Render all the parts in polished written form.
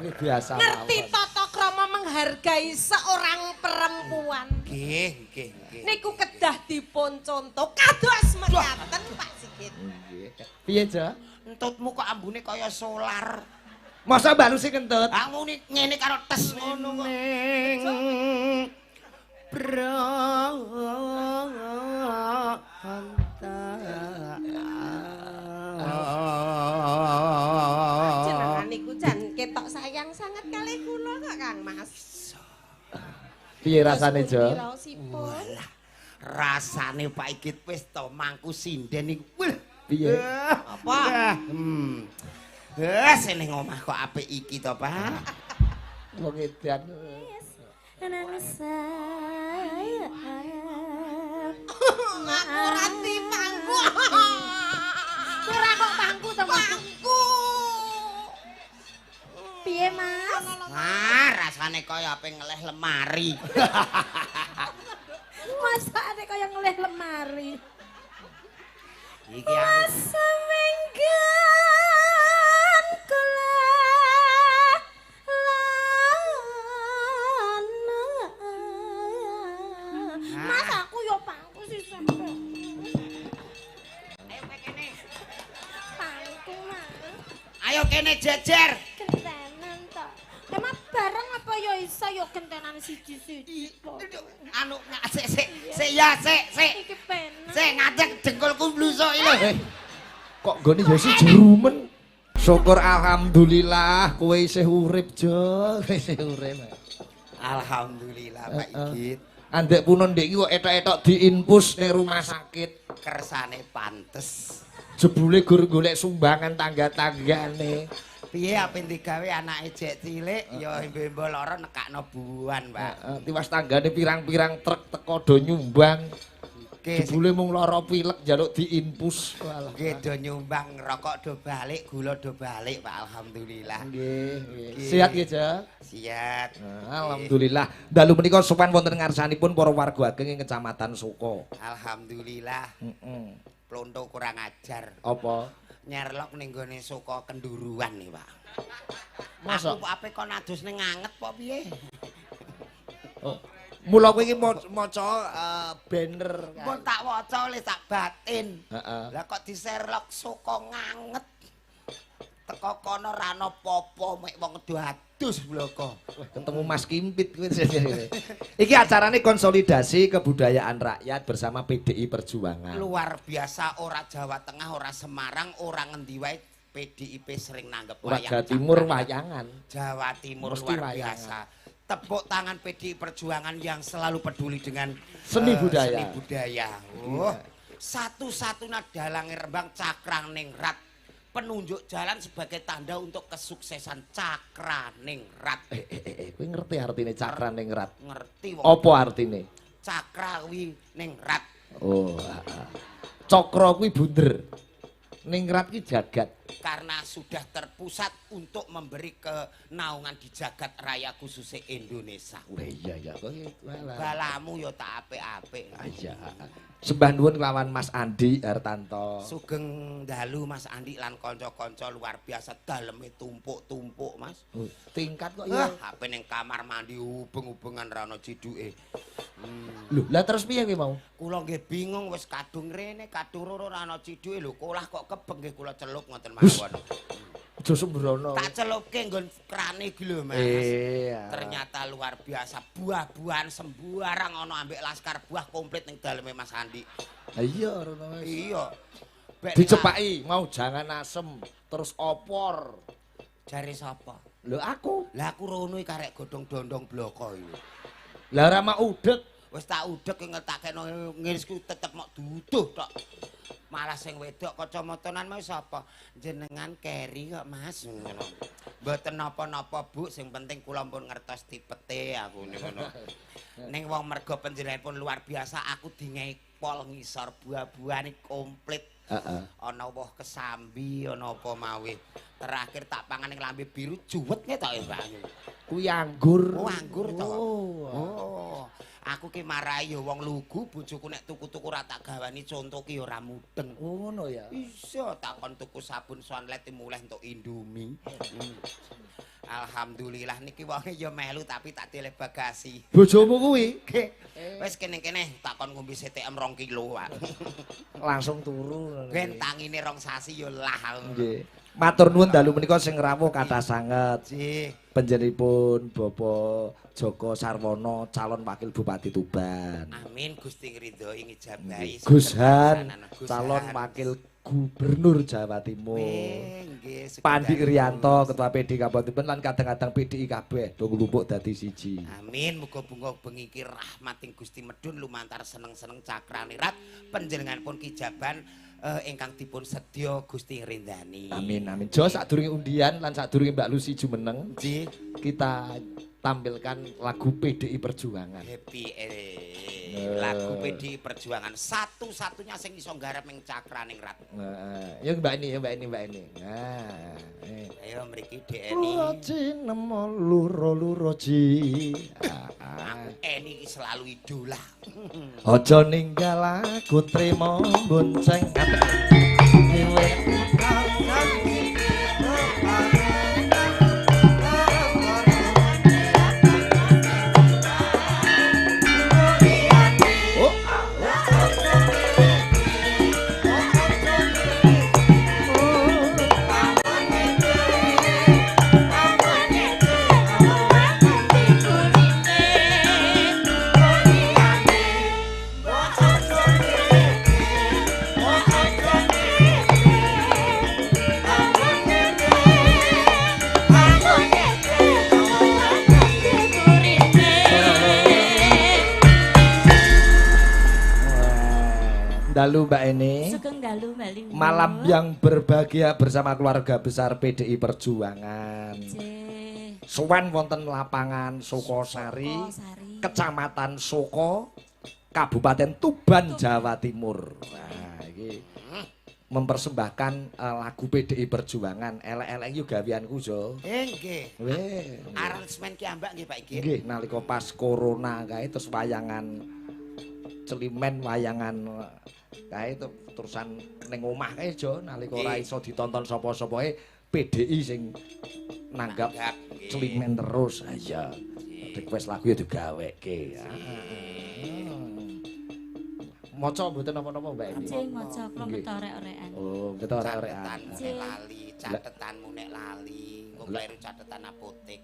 Biasa. Ngerti tata krama menghargai seorang perempuan. Nggih. Niku kedah dipun contoh kados mekaten Pak Sigit. Nggih. Piye, Ja? Entutmu kok ambune kaya solar. Masa baluse kentut? Aku ngene karo tes ngono kok. Jenengan niku jan ketok sayang sangat kalih kula kok Kang Mas. Piye rasane, Ja? Walah. Rasane Pak Igit wis to mangku sinden iku. Piye? Apa? Sene omah kok apik iki to, Pak. Wong edan. Nang sayang. Aku rati pangku. Ora kok pangku to, Mas. Pangku. Piye, Mas? Rasane kaya ape ngeleh lemari. Masakane kaya ngelih lemari. Iki aku Semenggan kelana. Mas aku yo pangku sih sampe. Ayo kene. Pangku Mas. Ayo kene jejer. Gentenan to. Emang bareng apa yo iso yo gentenan siji-siji. Anu sik. Iki penak. Sik ngadeg dengkulku blusuk iki lho. Kok gone ya si jerumen. Syukur alhamdulillah kowe isih urip, Jo. Kowe isih urip. Alhamdulillah Pak Igit. Andek punon ndek iki kok etok-etok diinpus ning rumah sakit. Kersane pantes. Jebule gur golek sumbangan tangga-tanggane. Piye ape digawe anake jek cilik ya embe-embe lara nekakno buan, Pak. Tiwas tanggane pirang-pirang truk teko do nyumbang. Nggih, Jebule mung lara pilek njaluk diinpus. Walah. nggih do nyumbang rokok do balik, gula do balik, Pak. Alhamdulillah. Nggih, nggih. Sehat nggih, Ja? Siap. Alhamdulillah. Dalu menika sopan wonten ngarsanipun para warga ageng ing Kecamatan Suko. Alhamdulillah. Heeh. Plonto kurang ajar. Apa? Nyerlok ning gone Suko kenduruan nih, Pak. Masa? Aku ape kon adus ning anget apa piye? Oh. Mula kowe iki maca banner. Pun tak waca le tak batin. Heeh. Lah kok diserlok Suko nganget. Teko kono ra ana apa-apa mek wong edo adus bloko. Wah, ketemu Mas Kimpit kowe. Iki acarane konsolidasi kebudayaan rakyat bersama PDI Perjuangan. Luar biasa, ora Jawa Tengah, ora Semarang, ora ngendi wae PDIP sering nanggep Ora wayang Jawa Timur cakra. wayangan. Jawa Timur Mesti luar wayangan. biasa. Tepuk tangan PDI Perjuangan yang selalu peduli dengan Seni budaya. Seni budaya. Oh, satu-satunya dalang Rembang Cakraningrat. Penunjuk jalan sebagai tanda untuk kesuksesan Cakraningrat. Kowe ngerti artine Cakraningrat? Ngerti wong. Apa artine? Cakrawiningrat. Oh, Cokro kuwi bunder. Ningrat ki jagat. Karena sudah terpusat untuk memberi kenaungan di jagat raya khususnya Indonesia. Wah iya ya kok Balamu yo tak apik-apik. Iya. Sembah nuwun kelawan Mas Andi Hartanto. Sugeng dalu Mas Andi lan kanca-kanca luar biasa daleme tumpuk-tumpuk, Mas. Tingkat kok Ya, ya. HP ning kamar mandi hubung-hubungan ra ono ciduke. Lho, lah terus piye kowe mau? Kula nggih bingung wis kadung rene, kadung roro ra ono ciduke lho, kolah kok kebeng nggih kula celup ngoten mawon. Aja sembrono. Tak celupke nggon krane iki lho, Mas. Iya. Ternyata luar biasa, buah-buahan sembarang ono ambek laskar buah komplit ning daleme Mas Andi. Iya, rono wis. Iya. Bek Dicepaki, mau jangan asem, terus opor. jare sapa? Lho aku. Lah aku rono iki karek godhong dondong bloko iki. Lah ora mak udek. Wis tak udek ngetakno ngirisku tetep mok duduh tok. Malah sing wedok kacamatanan mau sapa? Jenengan keri kok Mas ngono. Mboten napa-napa Bu, sing penting kula pun ngertos tipete aku ngono. Ning wong mergo panjenenganipun luar biasa, aku dingehi pol ngisor buah-buahan komplit. Heeh. Ana woh kesambi, ana apa mawih. Terakhir tak pangan ning lambe biru juwet tok ya, Pak. Kuwi anggur. Oh, anggur to. Oh. Oh. Aku ki marai ya wong lugu bojoku nek tuku-tuku ra tak gawani conto ki ora mudeng. Ngono ya. Iso takon tuku sabun sunlight mulih entuk Indomie. Alhamdulillah niki wonge ya melu tapi tak dileh bagasi. Bojomu kuwi Wis kene-kene takon ngombe CTM 2 kilo Pak. langsung turu. Ben tangine rong sasi ya lah. Nggih. Matur nuwun dalu menika sing rawuh kathah sanget. Nggih. Panjenenganipun Bapak Joko Sarwono calon wakil Bupati Tuban. Amin Gusti ngridhoi ngijabahi. Gus Han Gus calon Han. wakil Gubernur Jawa Timur. Nggih, Pandi Irianto ketua PDI Kabupaten lan kadang-kadang PDI kabeh do nglumpuk dadi siji. Amin muga-muga bengi iki rahmating Gusti Medun lumantar seneng-seneng cakrane rat panjenenganipun kijaban ingkang dipun sedya Gusti ngrindani. Amin amin. Jo sadurunge undian lan sadurunge Mbak Lucy jumeneng, Nggih. kita tampilkan lagu PDI Perjuangan. Happy lagu PDI Perjuangan satu-satunya sing iso nggarap ning cakraning rat. Ya Mbak ini, ya Mbak ini. Nah. Ayo mriki DNI. Roji nemo luro ji. Aku Eni iki selalu idola. Aja ninggal aku trimo bonceng Dalu Mbak Eni. Sugeng dalu bali. Malam yang berbahagia bersama keluarga besar PDI Perjuangan. Sowan wonten lapangan Sukosari, Kecamatan Soko, Kabupaten Tuban, Jawa Timur. Nah, iki mempersembahkan lagu PDI Perjuangan. Elek-elek yo gaweanku Jo. Nggih. Weh. Aransemen ki ambak nggih Pak iki. Nggih, nalika pas corona kae terus wayangan celimen wayangan kae terusan ning omah kae Jo nalika ora iso ditonton sapa-sapae PDI sing nanggap celimen terus. Ha iya. Request lagu ya digaweke. Maca mboten napa-napa Mbak Eni. Nggih maca kula ketorek-orekan. Oh, ketorek-orekan. Catetan lali, catetanmu nek lali, engko kleru catetan apotek.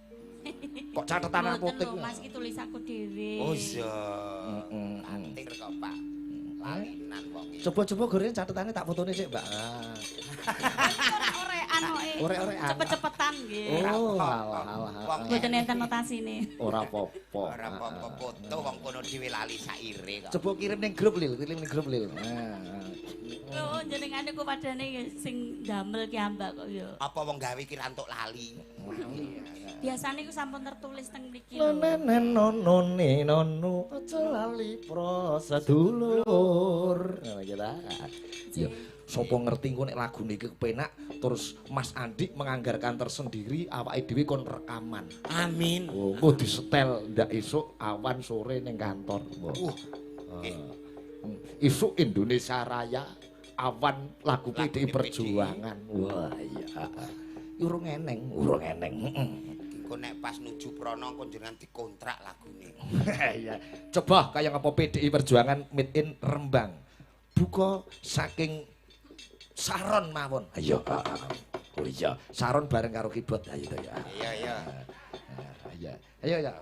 Kok catetan apotek? Mas iki tulis aku dhewe. Oh iya. Antir kok Pak. Lalinan wong iki. Coba-coba goreng catetane tak fotone sik, Mbak. Orek-orekan kok. Orek-orekan. Cepet-cepetan nggih. Oh, alah. Mboten enten notasine. Ora apa-apa. Ora apa-apa foto wong kono dhewe lali saire kok. Coba kirim ning grup Lil, Oh, jenengane kok padane sing damel ki ambak kok ya. Apa wong gawe ki rantuk lali. Biasane iku sampun tertulis teng mriki lho. Nonu aja lali prosedulur. Nah, kita. Ya, sapa ngerti engko nek lagune iki kepenak terus Mas Andi menganggarkan tersendiri awake dhewe kon rekaman. Amin. Oh, engko disetel ndak esuk awan sore ning kantor. Isuk Indonesia Raya awan lagu PDI Perjuangan. Wah iya. Urung eneng. Engko nek pas nuju Prono engko jenengan dikontrak lagune. Iya. Coba kaya ngapa PDI Perjuangan made in Rembang. Buka saking Saron mawon. Ayo. Oh iya, Saron bareng karo keyboard ayo to ya. Iya. Iya. Ayo ya.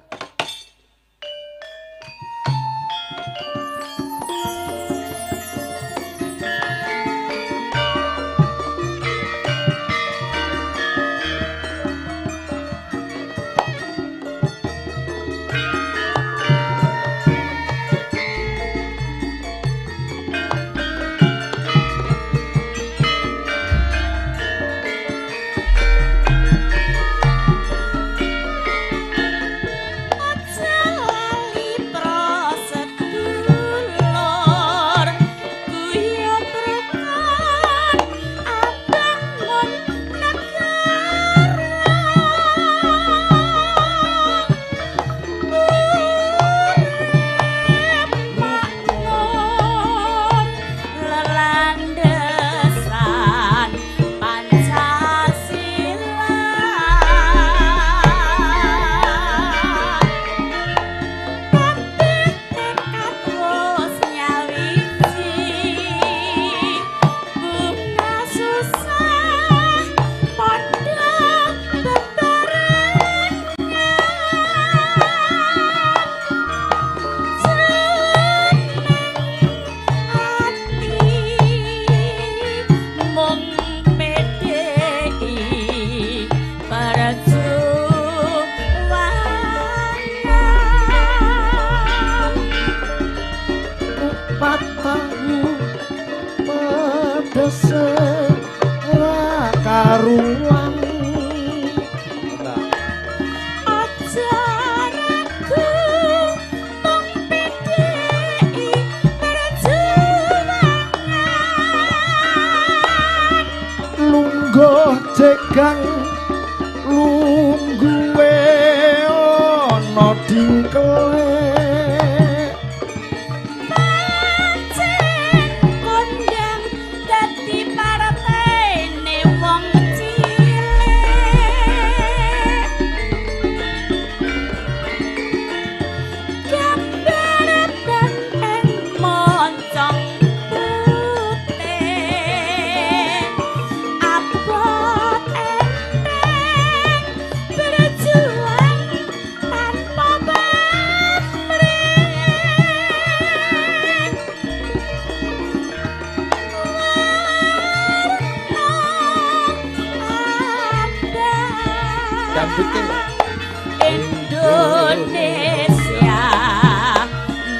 Indonesia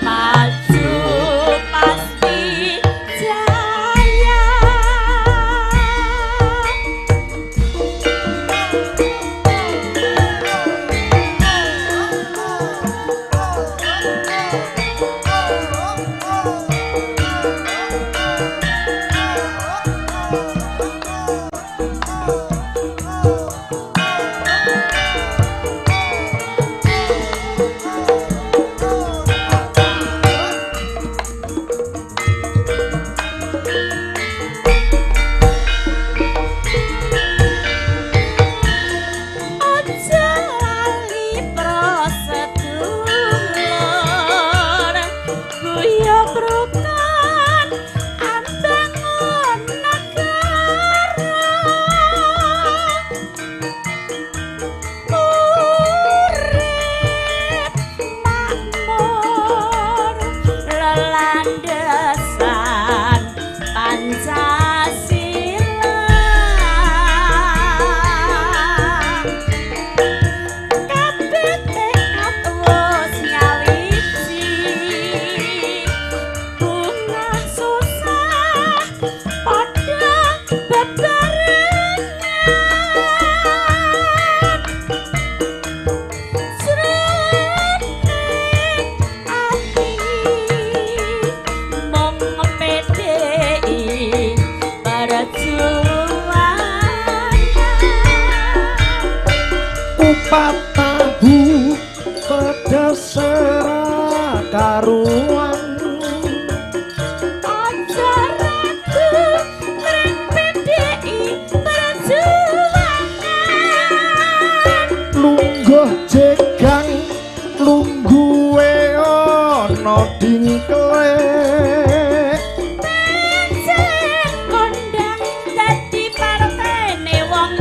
maju pasti jaya. Tahu pedas serah karuan acaratu keren PDI Perjuangan lungguh jegang lungguhe ana dingkle penjen kondang dadi partene wong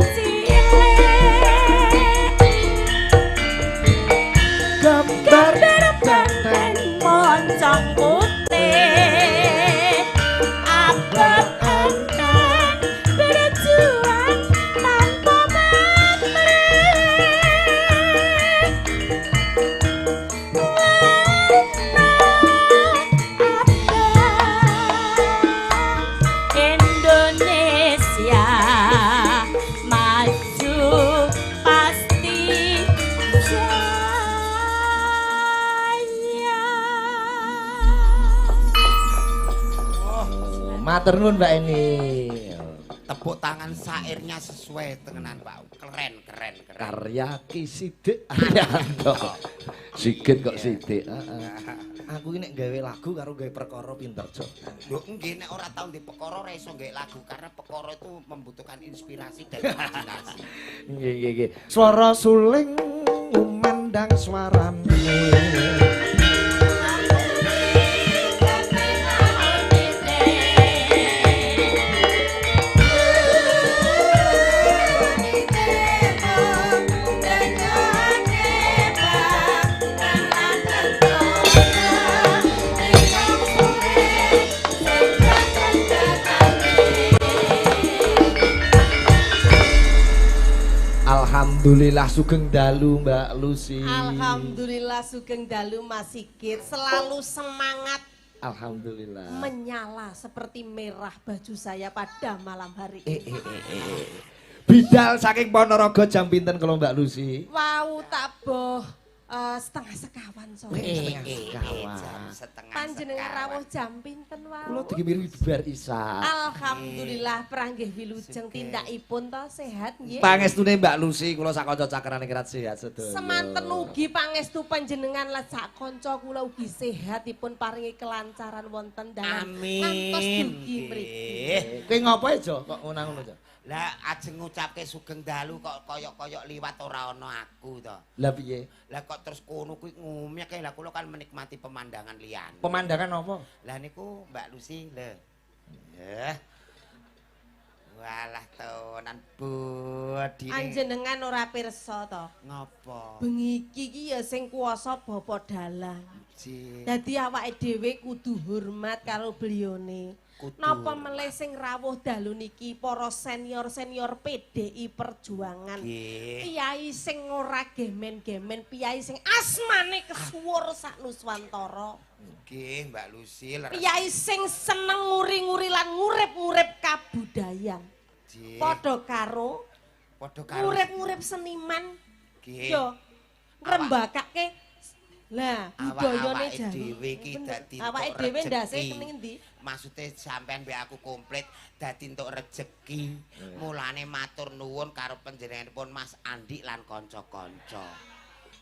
gambar banteng moncong putih abot enteng berjuang tanpa Indonesia maju pasti matur nuwun Mbak Eni. Tepuk tangan syairnya sesuai dengan Pak. Keren. Karya Ki Sidik Ariyanto. Sigit kok Sidik. Aku ini gawe lagu karo gawe perkara pinter Jo. Lho nggih nek ora tau ndek perkara ora iso gawe lagu karena perkara itu membutuhkan inspirasi dan imajinasi. Nggih. Swara suling umandang swarane. Alhamdulillah sugeng dalu Mbak Lucy. Alhamdulillah sugeng dalu Mas Sigit, selalu semangat. Alhamdulillah. Menyala seperti merah baju saya pada malam hari ini. Bidal saking Ponorogo jam pinten kalau Mbak Lucy? Wow, tak boh setengah sekawan sore. Setengah Panjenengan rawuh jam pinten wae? Kula dikimiri bar isa. Alhamdulillah pranggih wilujeng tindakipun to sehat nggih. Pangestune Mbak Lucy kula sak kanca cakrane kirat sehat sedaya. Semanten ugi pangestu panjenengan lan sak kanca kula ugi sehat dipun paringi kelancaran wonten dalam ngantos dugi mriki. Kowe ngopo aja kok ngono aja? Lah ajeng ngucapke sugeng dalu kok koyok-koyok liwat ora ana aku to. Lah piye? Lah kok terus kono kuwi ngumyek lah kula kan menikmati pemandangan liyan. Pemandangan apa? Lah niku Mbak Lucy lho. Nggih. Walah tenan bodine. Anjenengan ora pirsa to. Ngopo? Bengi iki ya sing kuwasa Bapak Dalang. Ji. Dadi awake dhewe kudu hormat karo bliyone. kudu. Napa melih sing rawuh dalu niki para senior-senior PDI Perjuangan. Piyai sing ora gemen-gemen, piyai sing asmane kesuwur sak Nuswantara. Nggih, Mbak Lucy. Piyai sing seneng nguri-nguri lan ngurip-ngurip kabudayan. Padha karo ngurip-ngurip seniman. Nggih. Yo ngrembakake lah budayane awake dhewe iki dadi awake dhewe ndase ning endi? Maksude sampean mbek aku komplit dadi entuk rejeki. Mulane matur nuwun karo panjenenganipun Mas Andi lan kanca-kanca.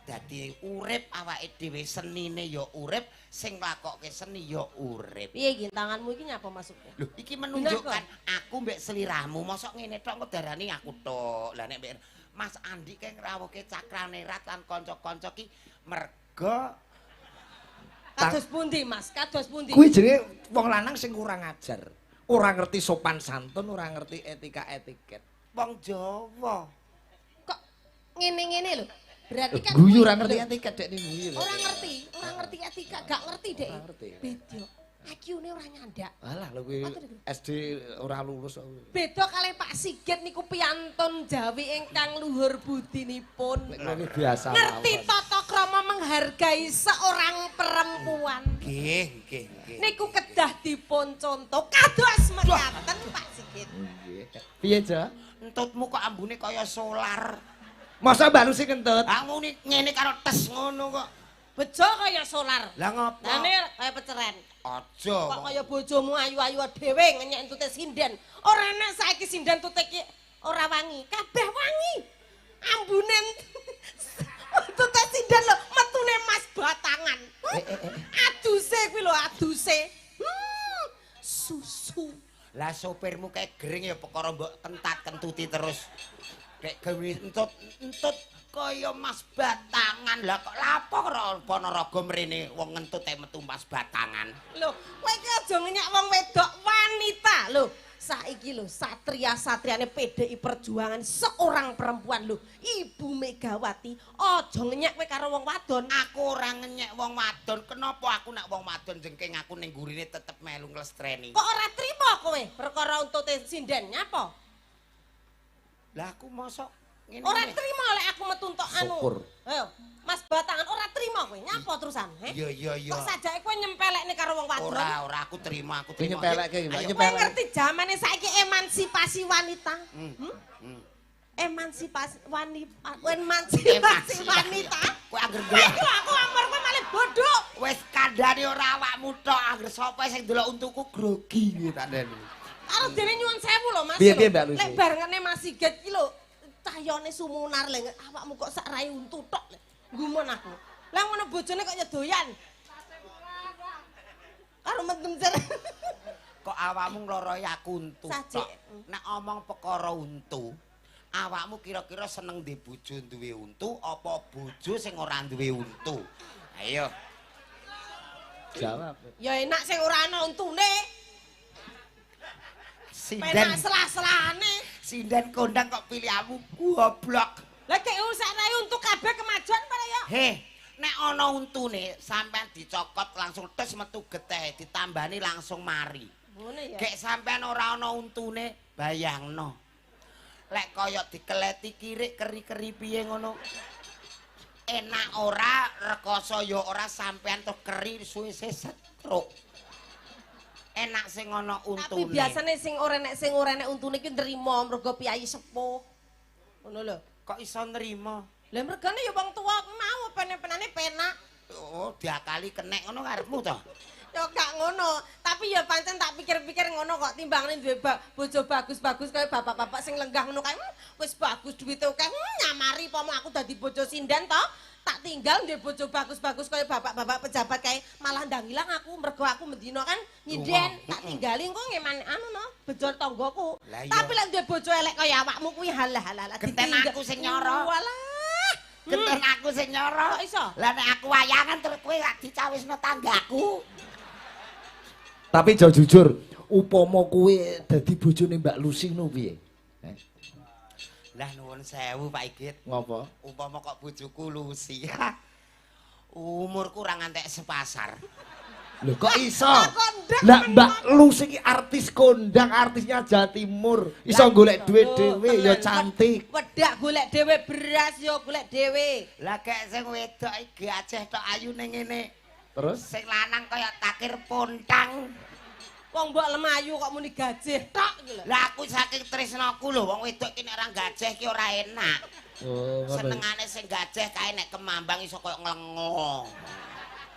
Dadi urip awake dhewe senine ya urip, sing nglakokke seni ya urip. Piye iki tanganmu iki nyapa maksudnya? Lho, iki menunjukkan aku mbek sliramu mosok ngene tok ngedarani aku tok. Lah nek mbek Mas Andi kae ngrawuhke Cakrane Rat lan kanca-kanca ki merga Kados pundi Mas? Kados pundi? Kuwi jenenge wong lanang sing kurang ajar. Ora ngerti sopan santun, ora ngerti etika etiket. wong Jawa. Kok ngene-ngene lho. Berarti kan guyu ora ngerti etiket dek guyu. ora ngerti etika, gak ngerti dek. Ora ngerti. Beda. IQ-ne ora nyandak. Alah lho kuwi SD ora lulus kok. Beda kalih Pak Sigit niku piyantun Jawi ingkang luhur budinipun. Kuwi biasa. Ngerti tata krama menghargai seorang perempuan. Nggih, nggih, nggih. Niku kedah dipun contoh kados mekaten Pak Sigit. Nggih. Piye, Jo? Entutmu kok ambune kaya solar. Masa Mbak Lucy kentut? Ah ngene karo tes ngono kok. Bejo kaya solar. Lah ngopo? Lane kaya peceren. Aja. Kok kaya bojomu ayu-ayu dhewe ngenyek entute sinden. Ora enak saiki sinden tute iki ora wangi, kabeh wangi. Ambune entute sinden lho metune Mas Batangan. Aduse kuwi lho aduse. Susu. Lah sopirmu kayak gering ya perkara mbok kentat-kentuti terus. Kayak gawe entut kaya Mas Batangan. Lah kok lapo karo Ponorogo mrene wong ngentute metu Mas Batangan. Lho, kowe iki aja ngenyak wong wedok wanita lho. Saiki lho satria-satriane PDI Perjuangan seorang perempuan lho, Ibu Megawati. Aja ngenyak kowe karo wong wadon. Aku ora ngenyek wong wadon. Kenapa aku nek wong wadon jengking aku ning gurine tetep melu nglestreni. Kok ora trima kowe perkara untute sinden nyapa? Lah aku mosok ngene. Ora trima lek aku metu entuk anu. Syukur. Ayo, Mas Batangan ora trima kowe. Nyapa terusan? Iya iya iya. Kok sajake kowe nyempelekne karo wong wadon? Ora aku terima. Kuwi nyepelekke, Mbak. Ayo. Kowe ngerti zamane saiki emansipasi wanita? Emansipasi wanita. Kowe anggere Kowe delok. iku aku amar kowe malah bodoh. Wis kandhane ora awakmu tok, anggere sapa sing delok untuku grogi kuwi tandane. Karo dene nyuwun sewu lho Mas. Piye, Mbak Lucy? Lek barengane Mas Sigit iki lho cahyane sumunar lho awakmu kok sak rai untu tok. Gumun aku. Lah ngono bojone kok nyedoyan. Karo mentem jar. Kok awakmu ngloroi aku untu Sajik. tok. Nek omong perkara untu, awakmu kira-kira seneng ndek bojo duwe untu apa bojo sing ora duwe untu? Ayo. Jawab. Ya enak sing ora ana untune. Sinden, Penak selah-selahane. sinden kondang kok pilih aku goblok. Lah kek usah rai untuk kabeh kemajuan para ya. Heh, nek ana untune sampean dicokot langsung tes metu geteh, ditambani langsung mari. Ngene ya. Gek sampean ora ana untune, bayangno. Lek kaya dikeleti kirik keri-keri piye ngono. Enak ora, rekoso ya ora sampean tuh keri suwise setruk. Enak sing ana untune. Tapi biasane sing ora nek untune ki nrimo mergo piyai sepuh. Ngono lho. Kok iso nrimo? Lah mergane ya wong tuwa mau penane penak. Oh, diakali kenek ngono karepmu to? Ya gak ngono, tapi ya pancen tak pikir-pikir ngono kok timbangane duwe bojo bagus-bagus kaya bapak-bapak sing lenggah ngono kae. Wis bagus duwite akeh nyamari pomo aku dadi bojo sinden to. Tak tinggal duwe bojo bagus-bagus kaya bapak-bapak pejabat kae malah ndang ilang aku mergo aku mendino kan nyinden tak tinggali engko ngeman anu no bejo tanggoku. Lah iya. Tapi lek duwe bojo elek kaya awakmu kuwi halah-halah. Genten aku sing nyoro. Walah. Genten aku sing nyoro. Kok iso? Lah nek aku wayangan terus kowe gak dicawisno tanggaku. Tapi jauh jujur, upama kowe dadi bojone Mbak Lucy ngono piye? Lah nuwun sewu Pak Igit. Ngopo? Umpama kok bojoku Lucy. Umurku ora ngantek sepasar. Lho kok iso? Kondang. Lah Mbak lu sing artis kondang, artisnya Jawa Timur. Iso golek duit dhewe ya cantik. Wedak golek dhewe beras yo golek dhewe. Lah gek sing wedok iki gajah tok ayune ngene. Terus Sing lanang kaya takir pontang. Wong mbok lemayu kok muni gajah tok iki lho. Lah aku saking tresnaku lho wong wedok iki nek ora gajah iki ora enak. oh, ngono. Senengane sing gajah kae nek kemambang iso kaya nglengo.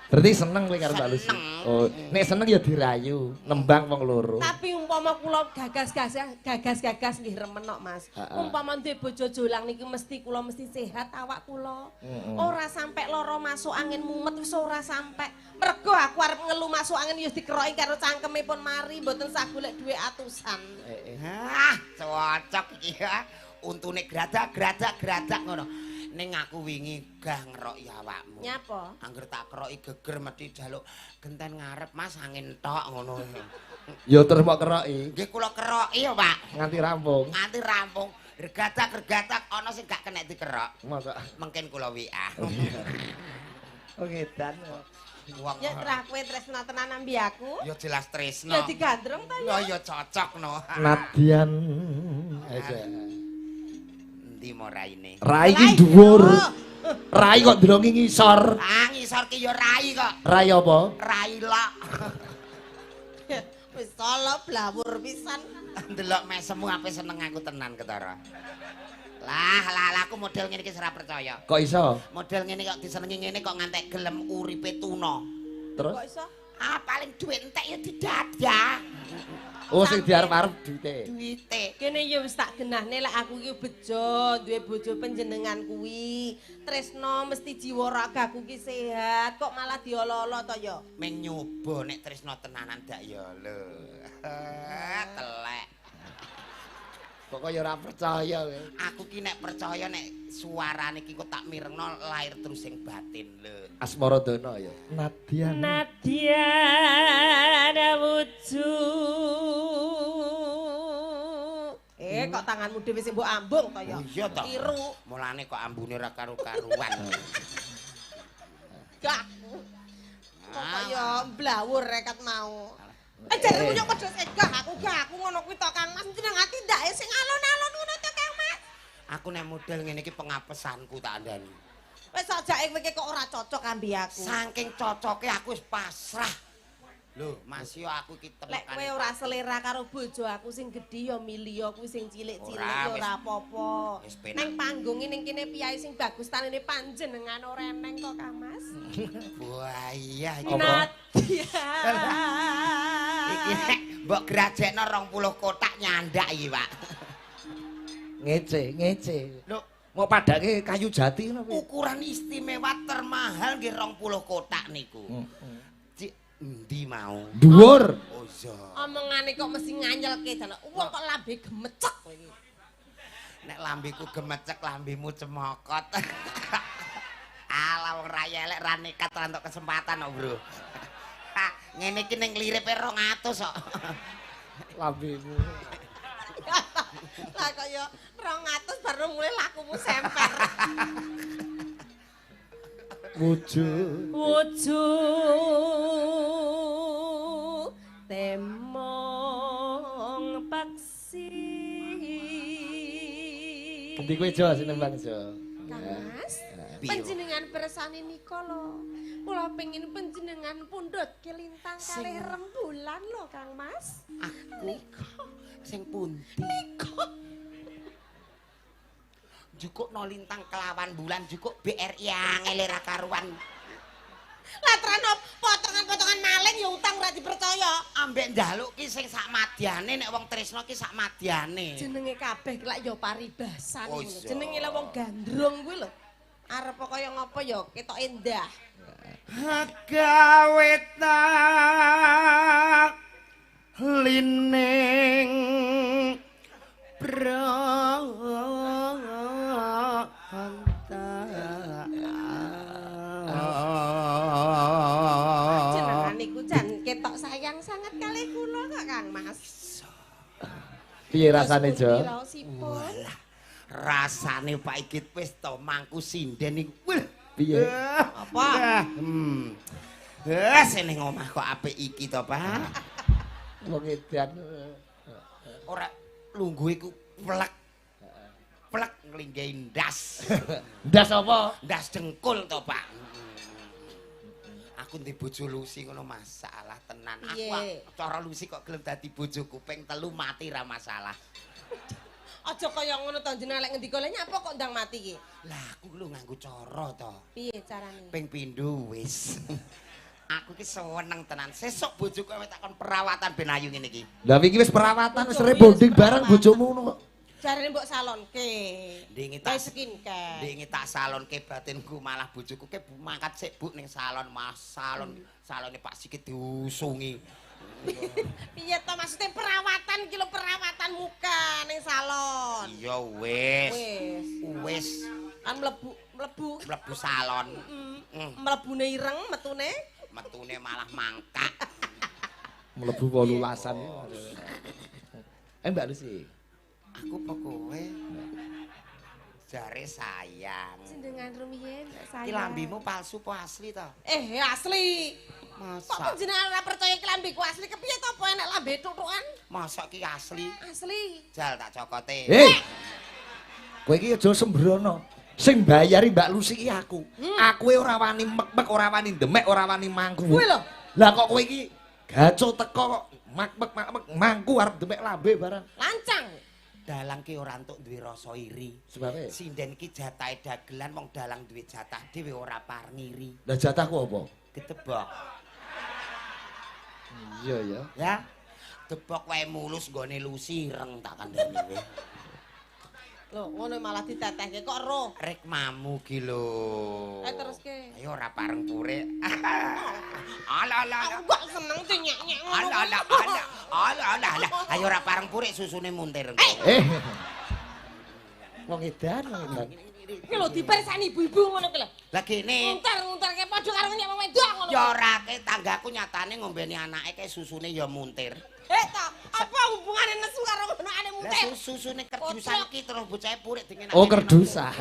Berarti seneng kowe karo Mbak Lucy. Seneng. Oh, nek seneng ya dirayu, nembang wong loro. Tapi umpama kula gagas nggih remen kok Mas. Umpama duwe bojo jolang niki kula mesti sehat awak kula. Ora sampai lara masuk angin mumet wis ora sampai. Mergo aku arep ngelu masuk angin ya dikeroki karo cangkeme pun mari mboten sak golek dhuwit atusan. Hah, cocok iki ya. Untune gradak ngono. Ning aku wingi gah ngeroki awakmu. Nyapa? Angger tak keroki geger mesti jaluk genten ngarep Mas angin tok ngono. Ya terus mok keroki Nggih kula keroki ya, Pak. nganti rampung. Nganti rampung. Regatak ana sing gak kena dikerok. Masa Mungkin kula WA. oh ngedan. Wong Ya trah kowe tresna tenan ambi aku. ya jelas tresno. Ya digandrung ta ya. Ya cocok no. Nadian aja. Endi mo raine? Rai ki dhuwur. Rai kok delongi ngisor. Ah ngisor ki ya rai kok. Rai apa? Rai lak. Wis solo blawur pisan. Ndelok mesemu ape seneng aku tenan ketara. Lah aku model ngene iki ora percaya. Kok iso? Model ngene kok disenengi ngene kok ngantek gelem uripe tuna. Terus? Kok iso? Ah paling duit entek ya didadah. Oh sing diarep-arep duite. Duite. Kene ya wis tak genahne lek aku iki bejo, duwe bojo panjenengan kuwi. Tresno mesti jiwa ragaku ki sehat, kok malah diolo-olo to ya. Meng nyoba nek tresno tenanan dak ya lho. Telek. Kok kaya ora percaya kowe. Aku ki nek percaya nek suarane ki kok tak mirengno lahir terus sing batin lho. Asmara Dana ya. Nadian. Nadiana wuju. Kok tanganmu dhewe sing mbok ambung to ya. Oh iya to. Tiru. Mulane kok ambune ora karu-karuan. Gak. Kok ya blawur rekat mau. Jaremu yo padha segah aku ngono kuwi to Kang Mas jeneng tindake sing alon-alon ngono to Kang Mas. Aku nek model ngene iki pengapesanku tak andani. Wis ajake kowe kok ora cocok ambi aku. Saking cocoke aku wis pasrah. Lho, Mas yo aku iki Lek temekan. kowe ora selera karo bojo aku sing gedhi ya mili ya kuwi sing cilik-cilik Ora, ya ora apa-apa. wis penak. Nang panggungé ning kene piyayi sing bagus tanene panjenengan ora eneng to Kang Mas. Wah iya iki. Nadia. Iki nek mbok grajekno 20 kotak nyandak iki, Pak. Ngece. Lho, Mau padake kayu jati ngono kuwi. ukuran istimewa termahal nggih 20 kotak niku. Cik, endi mau? Dhuwur. Oh iya. Omongane kok mesti nganyelke jan. Wong kok lambe gemecek kowe iki. Nek lambeku gemecek, lambemu cemokot. Ala wong raya elek ra nekat ra entuk kesempatan kok, Bro. Ngene iki ning liripe 200 kok. Lambemu. Lah kok ya 200 baru mulai lakumu semper. Wujud. Wujud temong paksi. Endi kowe Jo sing nembang Jo? Kang Mas, Piye? panjenengan bersani nika lho. Kula pengin panjenengan pundhut kelintang kalih rembulan lho Kang Mas. Aku sing pundi? Jukuk no lintang kelawan bulan jukuk BRI angel ra karuan. Lah trano potongan-potongan maling ya utang ora dipercaya. Ambek njaluk ki sing sak madyane nek wong tresno ki sak madyane. Jenenge kabeh lak ya paribasan Oh, ngono. iya. Jenenge lek wong gandrung kuwi lho. Arep kaya ngapa ya ketok endah. Gawe tak lining Jenengan niku jan ketok sayang sangat kalih kula kok Kang Mas. Piye rasane Jo? Raosipun. rasane Pak Ikit wis to mangku sinden iki. Wih, Piye? Apa? Sing omah kok apik iki to, Pak. Wong edan. Ora lungguh iku plek. Plek nglinggahi ndas. Ndas apa? Ndas dengkul to, Pak. Aku ndek bojo lusi ngono masalah tenan. Aku cara lusi kok gelem dadi bojoku ping 3 mati ra masalah. Aja kaya ngono to jenengan lek ngendika lha nyapa kok ndang mati iki? Lah aku lho nganggo cara to. Piye carane? Ping pindho wis. Aku ki seneng tenan. Sesuk bojoku awet takon perawatan ben ayu ngene iki. Lah iki wis perawatan wis rebonding bareng bojomu ngono kok. Jarene mbok salonke. Ndingi tak skincare. Ndingi tak salonke batinku malah bojoku ke mangkat sik Bu ning salon Mas salone Pak Sikit diusungi. Piye to maksudnya perawatan iki lho perawatan muka ning salon. Iya wis. Wis. Kan mlebu salon. Mlebune ireng metune Malah mangkak. Mlebu 18-an. Mbak Lucy. Aku apa kowe? Jare sayang. Jenengan rumiyin saya. Iki lambimu palsu apa asli to? Asli. Masa? Kok jenengan ora percaya iki lambeku asli kepiye to apa enek lambe tutukan? Masa ki asli? Asli. Jal tak cokote. Kowe iki aja sembrono. Sing bayari Mbak Lucy iki aku. Aku ora wani mek-mek, ora wani demek, ora wani mangku. Kuwi lho. Lah kok kowe iki gaco teko kok mek-mek mangku arep demek lambe barang. Lancang. Dalang ki ora entuk duwe rasa iri. Sebabe. Sinden ki jatahe dagelan wong dalang duwe jatah dhewe ora par ngiri. Lah jatahku apa? Ditebok. Iya ya. Ya. Tebok wae mulus nggone lusi ireng tak kandhani kowe. Loh, ngono malah ditetehke kok roh. Rek mamu ki lho. Teruske. Ayo ora pareng pure. Ala. Aku gak seneng nyek-nyek ngono. Ala. Ayo ora pareng pure susune muntir. Wong edan. Iki lho dipersani ibu-ibu ngono ki lho. Lah kene. Muntar-muntarke padha karo nyek wong wedok ngono. Ya ora ke tanggaku nyatane ngombeni anake kae susune ya muntir. Ta, apa hubungane nesu karo anake Lah muntir? susune kerdusan iki terus bocahe purik dengan Oh, kerdusan.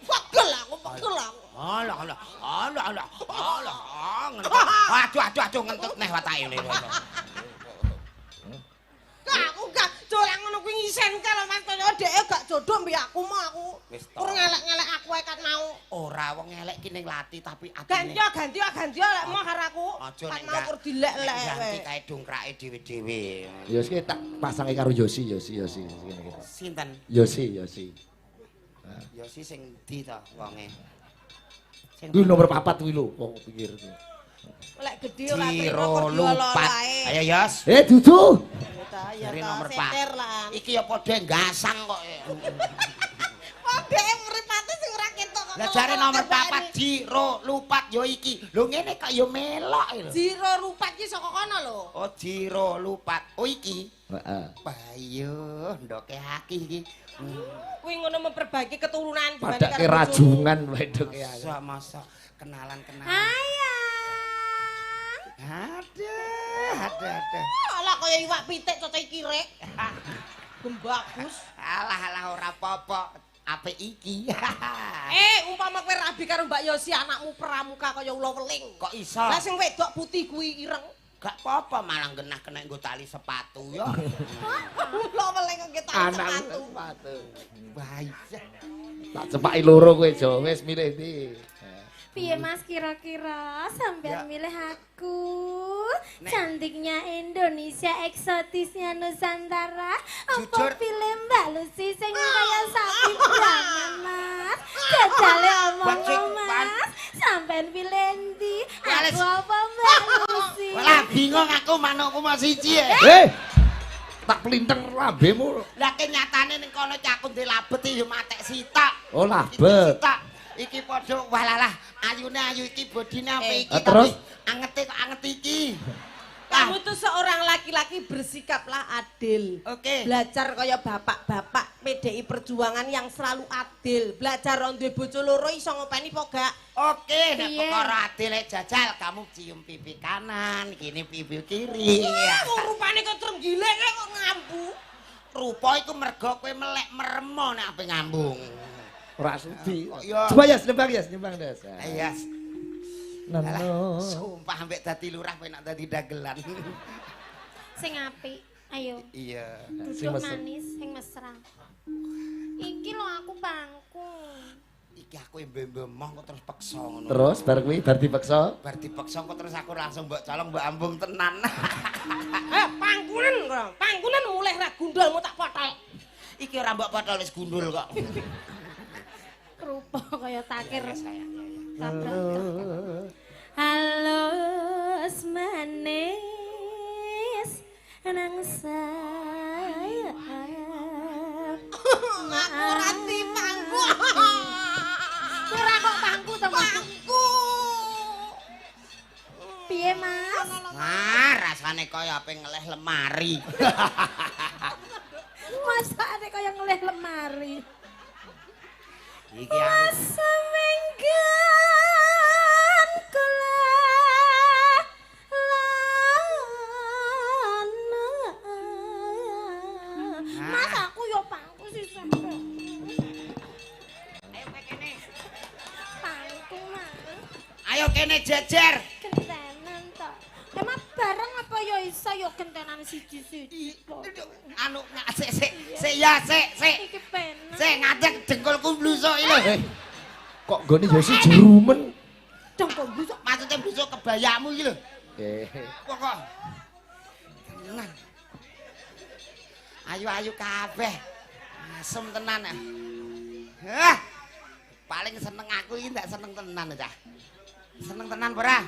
Pegel aku. Alah. Aduh ngentut neh watake ngene. Aku gak dolan ngono kuwi ngisenke lho Mas kaya dheke gak jodoh mbek aku mah aku. Kur ngelek-ngelek aku ae kat mau. Ora wong ngelek ki ning lati tapi atine. Ganti lek mau karo aku. Kat mau kur dilek-lek. Ganti kae dongkrake dhewe-dhewe. Ya wis tak pasange karo Yosi ngene iki. Sinten? Yosi. Yosi sing ndi to wonge? Kuwi nomor 4 kuwi lho, wong pikir. Lek gedhe ora Ciro lupat. Ayo Yos. Dudu. Dari nomor 4. Iki ya padha gasang kok. Padhe mripate sing ora ketok kok. Lah jare nomor 4 Ciro lupat yo iki. Lho ngene kok yo melok lho. Ciro lupat ki saka kono lho. Oh Ciro lupat. Oh iki. Heeh. Bayo ndoke aki iki. Kuwi ngono memperbaiki keturunan Padake rajungan wedoke aku. Masa kenalan. Ada. Alah kaya iwak pitik cocoke kirek. Bagus. Alah ora apa-apa. Apik iki. Umpama kowe rabi karo Mbak Yosi anakmu pramuka kaya ula weling. Kok iso? Lah sing wedok putih kuwi ireng. Gak apa-apa malah genah kena nggo tali sepatu yo. Ula weling kok tali sepatu. Bahaya. Tak cepaki loro kowe Jo, wis milih ndi. Piye Mas kira-kira sampean milih aku? Cantiknya Indonesia, eksotisnya Nusantara. Jujur. Apa pilih Mbak Lucy sing kaya sapi brangan Mas? Jajale omong Mas. Sampean pilih ndi? Aku apa Mbak Lucy? Lah bingung aku manukku mau siji ya. Tak pelinteng lambemu. Lah kenyatane ning kono iki aku ndek labet yo matek sitok. Oh, labet. Iki padha walalah ayune ayu iki bodine apik iki Terus? tapi angete kok anget iki. Kamu tuh seorang laki-laki bersikaplah adil. Oke. Belajar kaya bapak-bapak PDI Perjuangan yang selalu adil. Belajar ron duwe bojo loro iso ngopeni apa gak? Oke, nek Iya. perkara adile jajal kamu cium pipi kanan, kini pipi kiri. Wong rupane kok trenggilek kok ngambu. Rupa iku mergo kowe melek meremo nek ape ngambung. Ora sudi. Yo. Coba ya nyembang Des. Ayas. Neno. Sumpah ambek dadi lurah penak dadi dagelan. Sing apik. Ayo. Iya. Duduk manis sing mesra. Iki lho aku bangku. Iki aku mbemah kok terus peksa ngono. Terus bar kuwi bar dipeksa. Bar dipeksa kok terus aku langsung mbok colong mbok ambung tenan. Pangkunen mulih ra gundulmu tak potol. Iki ora mbok potol wis gundul kok. Rupa kaya takir. Sayang. Halo manis nang sayang. Aku ora pangku. Ora kok bangku to, Mas? Pangku. Piye, Mas? Rasane kaya ape ngeleh lemari. Masane kaya ngelih lemari. Iki aku Semenggan kelana. Mas aku yo pangku sih sampe. Ayo kene. Pangku Mas. Ayo kene jejer. Gentenan to. Emang bareng apa yo iso yo gentenan siji-siji. Anu sik. Iki penak. Sik ngadeg dengkulku blusuk iki lho. Kok gone yo si jerumen. Dengkul busuk. Maksudnya blusuk kebayamu iki lho. Kok. Tenan. Ayu-ayu kabeh. Asem tenan. Hah. Paling seneng aku iki ndak seneng tenan cah. Seneng tenan ora?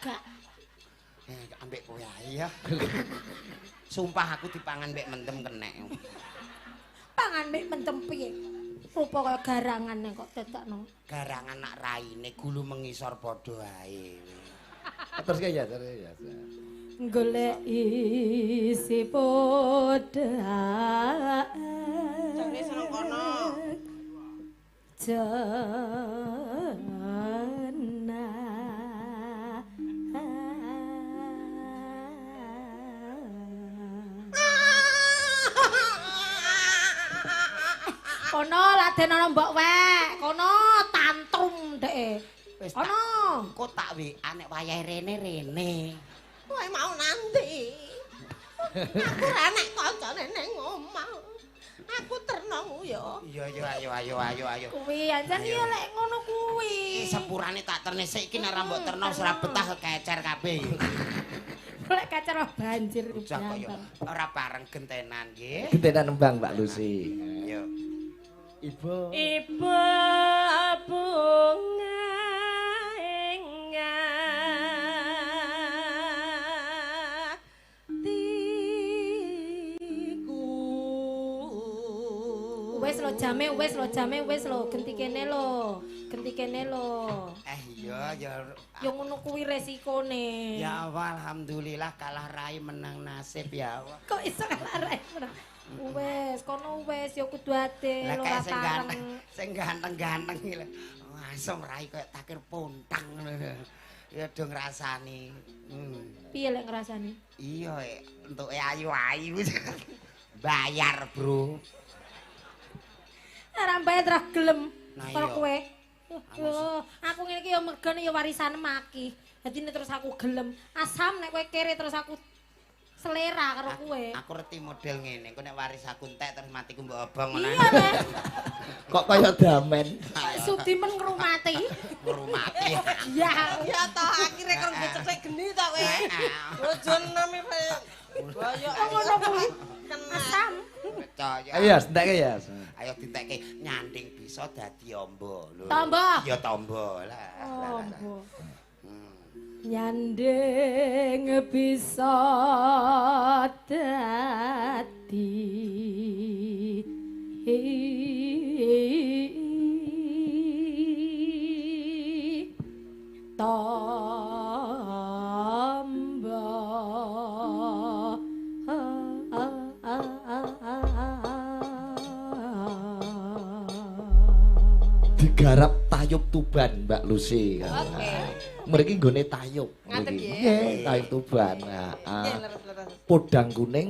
Gak. Ambek kowe ae ya. Sumpah aku dipangan mbek mendem kenek. Pangan mek mentem piye? Rupa kaya garangan kok tetekno. Garangan nak raine gulu mengisor padha ae. Terus ya. Golek isi padha. Jane seneng kono. Jana. Kono laden ana mbok wek, kono tantrum deke. Wis Kono. kok tak WA nek wayahe rene. Kowe mau nanti. Aku ra nek kancane ning omah. Aku terno ya. Iya ayo. Kuwi anjen ya lek ngono kuwi. Sepurane tak terne sik iki nek ora mbok terno ora betah kecer kabeh. Lek kacar banjir Ujak kok ya ora bareng gentenan nggih. Gentenan nembang Mbak Lucy. Yo. Ibu bunga ingatiku. Wes lo genti kene lo. Iya ya. Yo ngono kuwi resikone. Ya Allah, alhamdulillah kalah rai menang nasib ya Allah. Kok iso kalah. Wes, kono wes yo kudu ate Lah lo kayak pareng. sing ganteng iki lho. Langsung rai koyo takir pontang ngono lho. Ya do ngrasani. Piye lek ngrasani? Iya, entuke ayu-ayu. Bayar, Bro. Ora bayar terus gelem. Nah, Karo iya. kowe. Yo, aku ngene iki yo mergane yo warisan maki. Dadi terus aku gelem. Asam nek kowe kere terus aku selera karo kowe. Aku reti model ngene, engko nek waris aku entek terus matiku mbok obong ngono. Iya, Le. kok kaya damen. Sudimen ngrumati. Ngurumati. Ya, Ya toh akhire karo cecek geni to kowe. Bojon nami kaya boyo ngono kuwi. Asam. Percaya. Ayo, entek ya. Ayo ditekke nyanding bisa dadi amba lho. Tombo. Ya tombo lah. Tombo. Nyanding bisa dadi tombo. Digarap tayub Tuban Mbak Lucy. Oke. Mriki nggone tayub. Ngaten mriki. nggih. Nggih, tayub Tuban. Nah, Nggih, leres-leres. podang kuning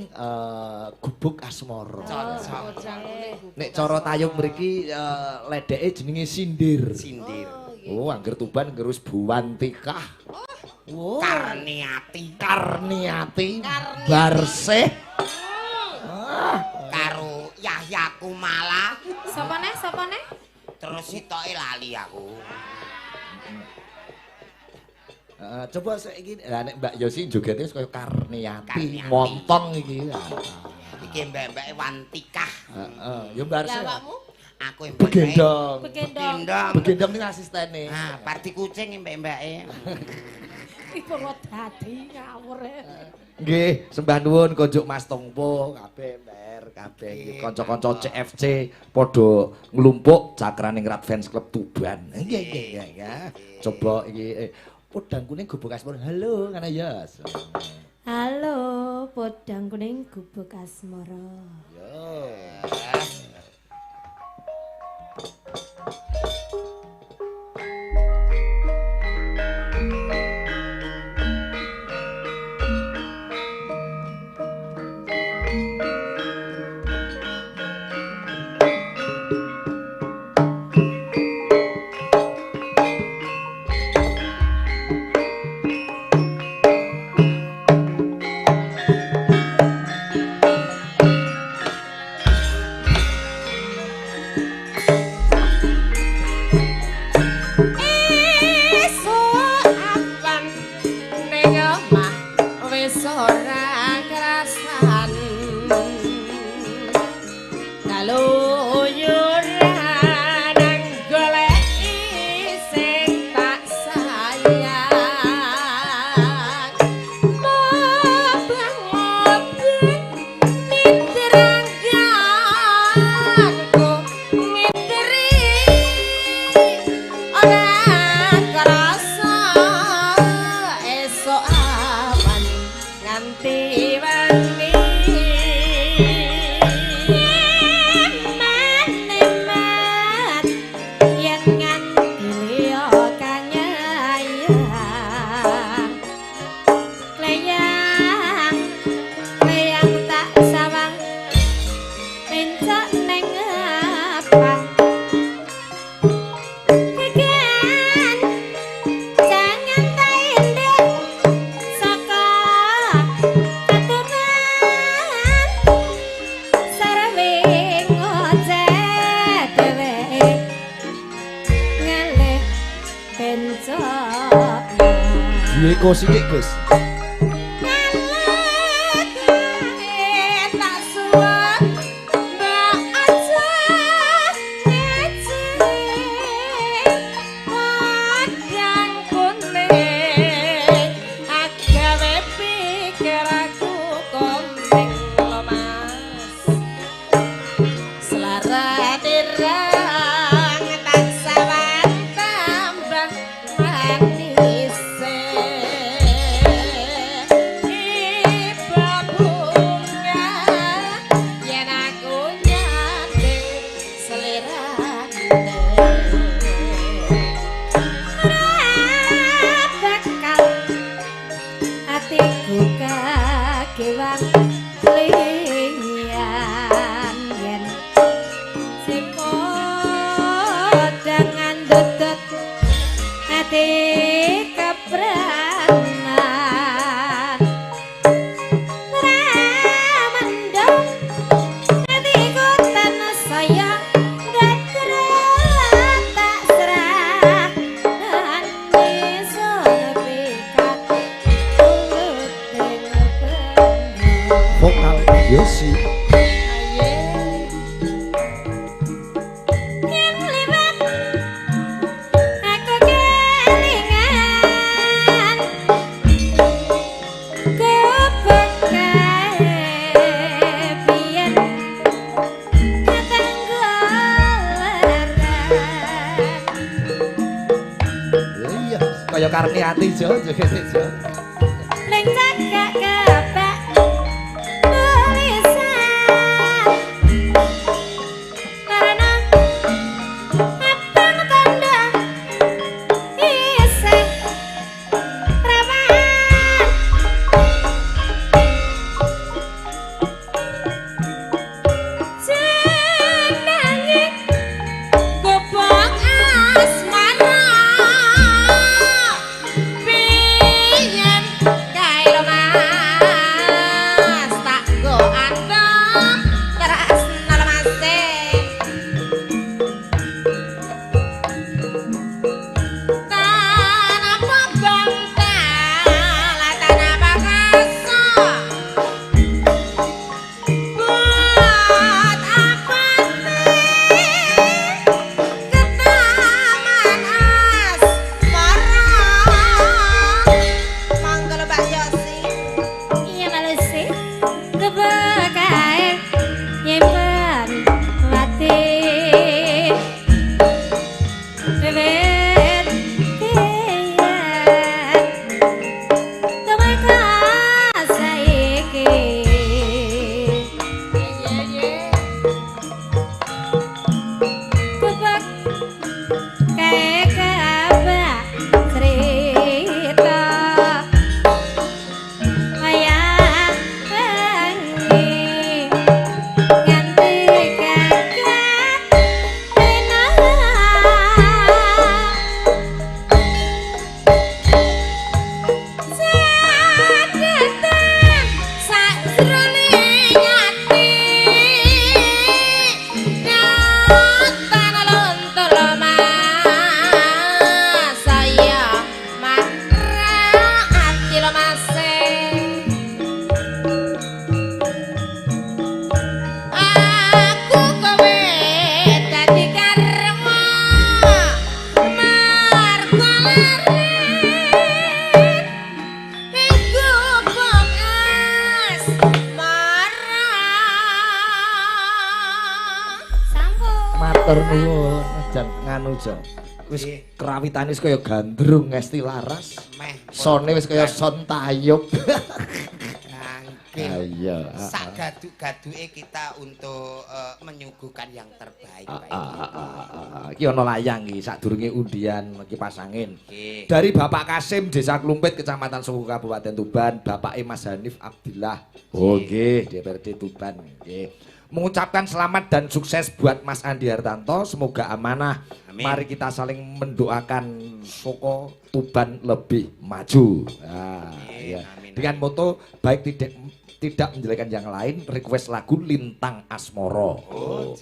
gubuk asmara. Cocok. Bojang kuning. Nek cara tayub mriki ledeke jenenge sindir. Sindir. Oh iki? Oh, angger Tuban nggerus Buwantikah. Oh. Karniati. Barsih. Karo Yahya Kumala. Sapa neh? Terus sitoke lali aku. Coba saiki nek Mbak Yosi jogete kaya Karniati, Karniati. montong iki. Iki mbek-mbeke Wantikah. Heeh, ya barsih. Lah awakmu? Aku yang Begendong. Begendong Begendong iki asistene. Nah, parti kucing mbek-mbeke. Iku dadi ngawur. Nggih, sembah nuwun konjuk Mas Tongpo, kabeh Mber, kabeh iki kanca-kanca CFC padha nglumpuk cakraning Rat Fans Club Tuban. Nggih ya. Coba iki podang kuning gubuk asmara. Halo, ngene ya. Halo, podang kuning gubuk asmara. Yo. Eko sithik, Gus. Karniati Jo, joget Jo. Ning cagak kebak tulisan karena abang tanda isih rawan jenenge gobok asmara Jan nganu Jo. Wis kerawitane wis kaya gandrung Ngesti Laras. Sone wis kaya son tayub. Ayo. Sak gaduk-gaduke kita untuk menyuguhkan yang terbaik. Iki ana layang iki sadurunge undian kipas angin. Dari Bapak Kasim Desa Klumpit Kecamatan Suku Kabupaten Tuban, Bapak Mas Hanif Abdillah. Oh nggih, DPRD Tuban nggih. Mengucapkan selamat dan sukses buat Mas Andi Hartanto, semoga amanah. Amin. Mari kita saling mendoakan Soko Tuban lebih maju. Nah, ya. Dengan moto baik tidak menjelekan yang lain, request lagu Lintang Asmoro. Oh,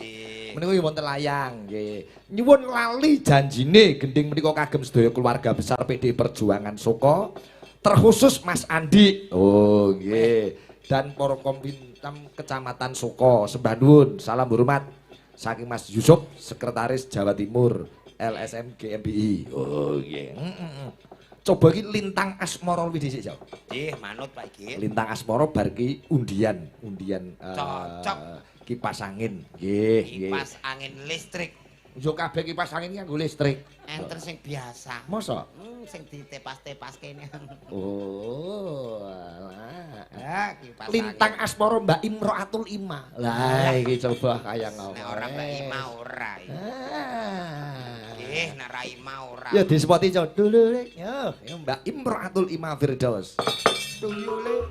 menika wonten layang nggih. Nyuwun lali janjine gending menika kagem sedaya keluarga besar PD Perjuangan Soko, terkhusus Mas Andi. Oh, nggih. Dan para pembintam Kecamatan Soko, sembah nuwun, salam hormat saking Mas Yusuf, Sekretaris Jawa Timur LSM GMBI. Oh, nggih. Coba iki Lintang Asmoro luwih dhisik, Jok. Nggih, manut Pak iki. Lintang Asmoro bar ki undian cocok kipas angin. Nggih, kipas angin listrik. Yo kabeh kipas angin ki nganggo listrik. Enter sing biasa. Mosok? Sing ditepas-tepas kene. Oh, alah. Ah, kipas Lintang angin. Asmoro Mbak Imroatul Ima. Lah iki coba kaya ngono. Nek ora Mbak Ima ora iki. Nek ra Ima ora. Ya disepoti co dulu lek. Yo, Mbak Imroatul Ima Firdaus. Dulu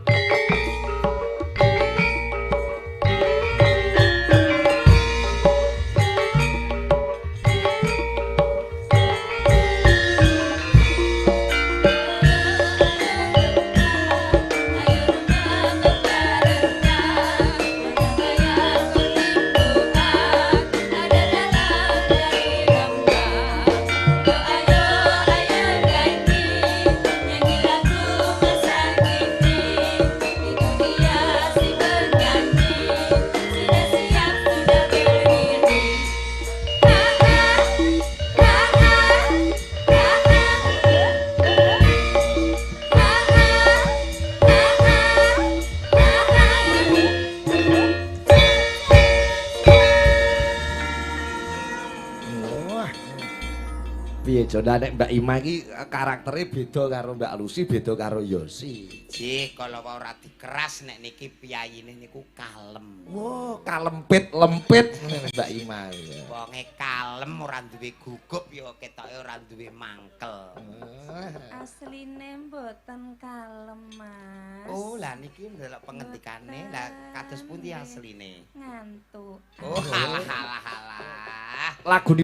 Jona nek Mbak Ima iki karaktere beda karo Mbak Lucy, beda karo Yosi. Jih, kalau ora dikeras nek niki piyayine niku kalem. Wow, kalempit lempit Mbak Ima. Wonge kalem ora duwe gugup ya ketoke ora duwe mangkel. Asline mboten kalem, Mas. Oh, lah niki ndelok pengendikane, lah kados pundi asline? Ngantuk. Oh, halah. Lagu